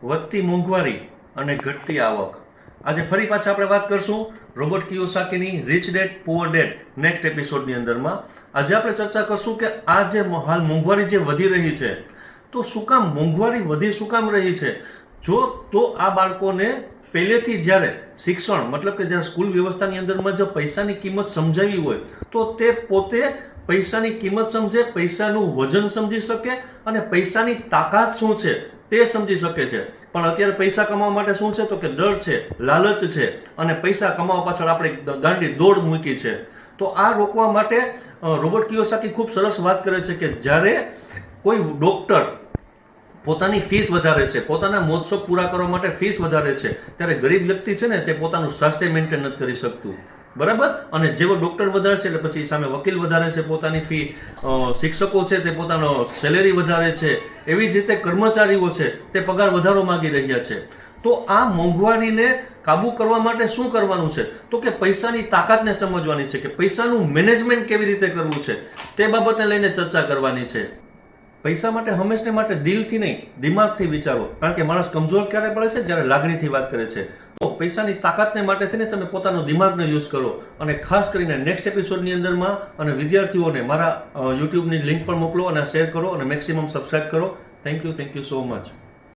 વધતી મોંઘવારી અને ઘટતી આવક. આજે ફરી પાછા આપણે વાત કરશું રોબર્ટ કિયોસાકીની rich dad poor dad next એપિસોડની અંદરમાં. આજે આપણે ચર્ચા કરશું કે આ જે હાલ મોંઘવારી જે વધી રહી છે, તો શું કામ મોંઘવારી વધી શું કામ રહી છે? જો તો આ બાળકોને પહેલેથી જ્યારે શિક્ષણ મતલબ કે જ્યારે સ્કૂલ વ્યવસ્થાની અંદરમાં જો પૈસાની કિંમત સમજાવી હોય તો તે પોતે પૈસાની કિંમત સમજે, પૈસાનું વજન સમજી શકે અને પૈસાની તાકાત શું છે તે સમજી શકે છે. પણ અત્યારે પૈસા કમાવા માટે શું છે તો કે ડર છે, લાલચ છે અને પૈસા કમાવા પાછળ આપણે ગાંડી દોડ મૂકી છે. તો આ રોકવા માટે રોબર્ટ કિયોસાકી ખૂબ સરસ વાત કરે છે કે જ્યારે કોઈ ડોક્ટર પોતાની ફીસ વધારે છે, પોતાના મોજશોખ પૂરા કરવા માટે ફીસ વધારે છે, ત્યારે ગરીબ વ્યક્તિ છે ને તે પોતાનું સ્વાસ્થ્ય મેન્ટેન નથી કરી શકતું, બરાબર. અને જેવો ડોક્ટર વધારે છે એટલે પછી સામે વકીલ વધારે છે, પોતાની ફી, શિક્ષકો છે તે પોતાનો સેલેરી વધારે છે, એવી જ રીતે કર્મચારીઓ છે તે પગાર વધારો માંગી રહ્યા છે. તો આ મોંઘવારીને કાબુ કરવા માટે શું કરવાનું છે તો કે પૈસાની તાકાતને સમજવાની છે કે પૈસાનું મેનેજમેન્ટ કેવી રીતે કરવું છે તે બાબતને લઈને ચર્ચા કરવાની છે. પૈસા માટે હંમેશને માટે દિલથી નહીં, દિમાગથી વિચારો, કારણ કે માણસ કમજોર ક્યારે પડે છે જ્યારે લાગણીથી વાત કરે છે. તો પૈસાની તાકાતને માટે થઈને તમે પોતાનો દિમાગનો યુઝ કરો. અને ખાસ કરીને નેક્સ્ટ એપિસોડની અંદરમાં અને વિદ્યાર્થીઓને મારા યુટ્યુબની લિંક પણ મોકલો અને શેર કરો અને મેક્સિમમ સબસ્ક્રાઇબ કરો. Thank you so much.